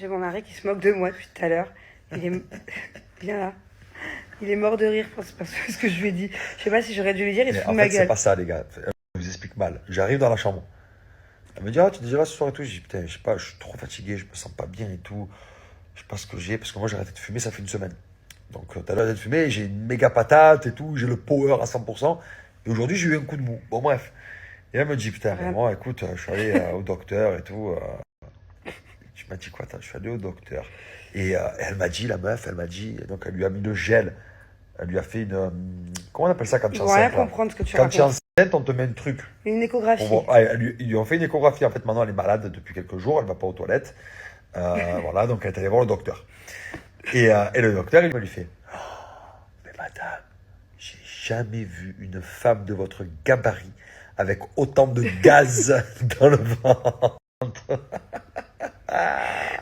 J'ai mon mari qui se moque de moi depuis tout à l'heure. Il est bien là. Il est mort de rire parce que je lui ai dit. Je sais pas si j'aurais dû lui dire, il se fout de ma c'est gueule. pas ça, les gars. Je vous explique mal. J'arrive dans la chambre. Elle me dit, ah, tu es déjà là ce soir et tout. Je dis, putain, je sais pas, je suis trop fatigué, je me sens pas bien et tout. Je sais pas ce que j'ai, parce que moi j'ai arrêté de fumer, ça fait une semaine. Donc, t'as l'heure de fumer, j'ai une méga patate et tout, j'ai le power à 100%. Et aujourd'hui, j'ai eu un coup de mou. Bon, bref. Et elle me dit, putain, vraiment, écoute, je suis allé au docteur et tout. Tu m'as dit quoi, je suis allé au docteur. Et elle m'a dit, la meuf, elle m'a dit, donc elle lui a mis le gel. Elle lui a fait une. Comment on appelle ça quand tu es Ils vont rien enceinte là? comprendre ce que tu Quand tu es racontes. enceinte, on te met un truc. Une échographie. Ils lui ont fait une échographie. En fait, maintenant, elle est malade depuis quelques jours. Elle va pas aux toilettes. Voilà, donc elle est allée voir le docteur. Et le docteur, il lui fait, oh, mais madame, j'ai jamais vu une femme de votre gabarit avec autant de gaz dans le ventre.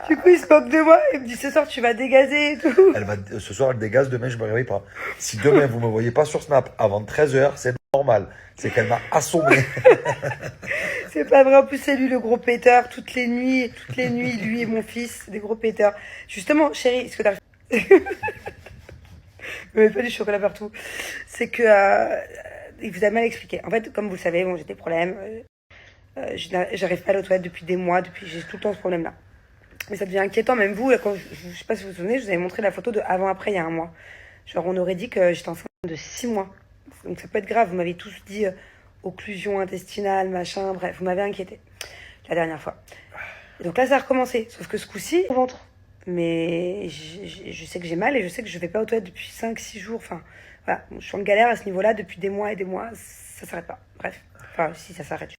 Du coup, il se moque de moi. Il me dit ce soir, tu vas dégazer et tout. Ce soir, elle dégaze. Demain, je me réveille pas. Si demain, vous me voyez pas sur Snap avant 13h, c'est normal. C'est qu'elle m'a assommé. C'est pas vrai. En plus, c'est lui le gros péteur. Toutes les nuits, lui et mon fils, des gros péteurs. Justement, chérie, ce que t'as mais pas du chocolat partout. C'est que il vous a mal expliqué. En fait, comme vous le savez, bon, j'ai des problèmes. J'arrive pas à aller aux toilettes depuis des mois. J'ai tout le temps ce problème-là. Mais ça devient inquiétant, même vous, là, quand je sais pas si vous vous souvenez, je vous avais montré la photo de avant-après il y a un mois. Genre, on aurait dit que j'étais enceinte de 6 mois. Donc ça peut être grave. Vous m'avez tous dit occlusion intestinale, machin, bref, vous m'avez inquiété la dernière fois. Et donc là, ça a recommencé. Sauf que ce coup-ci, au ventre. Mais je sais que j'ai mal et je sais que je vais pas aux toilettes depuis 5-6 jours. Enfin, voilà, je suis en galère à ce niveau-là depuis des mois et des mois. Ça s'arrête pas. Bref, enfin, si ça s'arrête.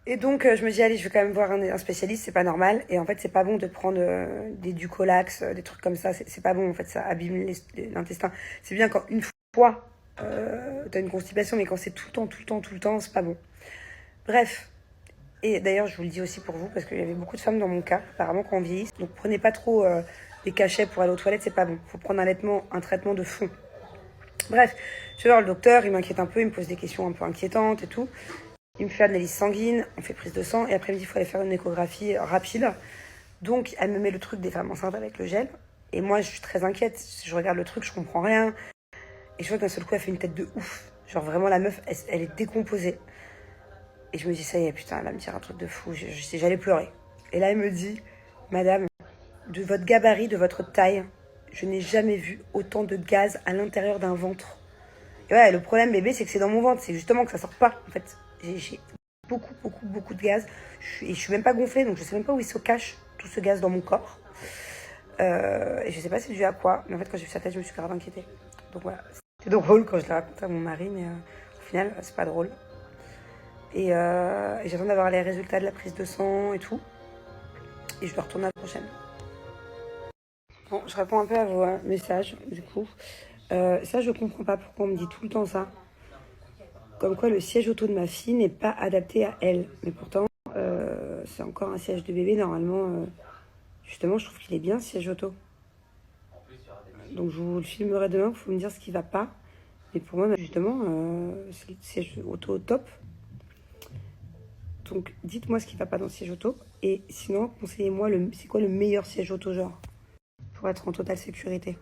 Et donc, je me dis, allez, je vais quand même voir un spécialiste, c'est pas normal. Et en fait, c'est pas bon de prendre des Ducolax, des trucs comme ça. C'est pas bon, en fait, ça abîme l'intestin. C'est bien quand une fois, t'as une constipation, mais quand c'est tout le temps, c'est pas bon. Bref. Et d'ailleurs, je vous le dis aussi pour vous, parce qu'il y avait beaucoup de femmes dans mon cas, apparemment, quand on vieillit. Donc, prenez pas trop des cachets pour aller aux toilettes, c'est pas bon. Faut prendre un traitement de fond. Bref, je vais voir le docteur, il m'inquiète un peu, il me pose des questions un peu inquiétantes et tout. Il me fait l'analyse sanguine, on fait prise de sang, et après il me dit qu'il faut aller faire une échographie rapide. Donc elle me met le truc des femmes enceintes avec le gel. Et moi je suis très inquiète, je regarde le truc, je comprends rien. Et je vois que d'un seul coup elle fait une tête de ouf. Genre vraiment la meuf, elle est décomposée. Et je me dis ça y est, putain, elle va me dire un truc de fou, j'allais pleurer. Et là elle me dit, madame, de votre gabarit, de votre taille, je n'ai jamais vu autant de gaz à l'intérieur d'un ventre. Et ouais, le problème bébé c'est que c'est dans mon ventre, c'est justement que ça sort pas en fait. J'ai beaucoup de gaz. Je suis même pas gonflée, donc je sais même pas où il se cache, tout ce gaz dans mon corps. Et je sais pas c'est dû à quoi, mais en fait, quand j'ai vu sa tête, je me suis grave inquiétée. Donc voilà, c'était drôle quand je l'ai raconté à mon mari, mais au final, c'est pas drôle. Et j'attends d'avoir les résultats de la prise de sang et tout. Et je vais retourner à la prochaine. Bon, je réponds un peu à vos messages, du coup. Ça, je comprends pas pourquoi on me dit tout le temps ça. Comme quoi le siège auto de ma fille n'est pas adapté à elle. Mais pourtant, c'est encore un siège de bébé. Normalement, justement, je trouve qu'il est bien, ce siège auto. Donc je vous le filmerai demain, il faut me dire ce qui va pas. Mais pour moi, justement, c'est le siège auto au top. Donc dites-moi ce qui va pas dans le siège auto. Et sinon, conseillez-moi, c'est quoi le meilleur siège auto genre pour être en totale sécurité.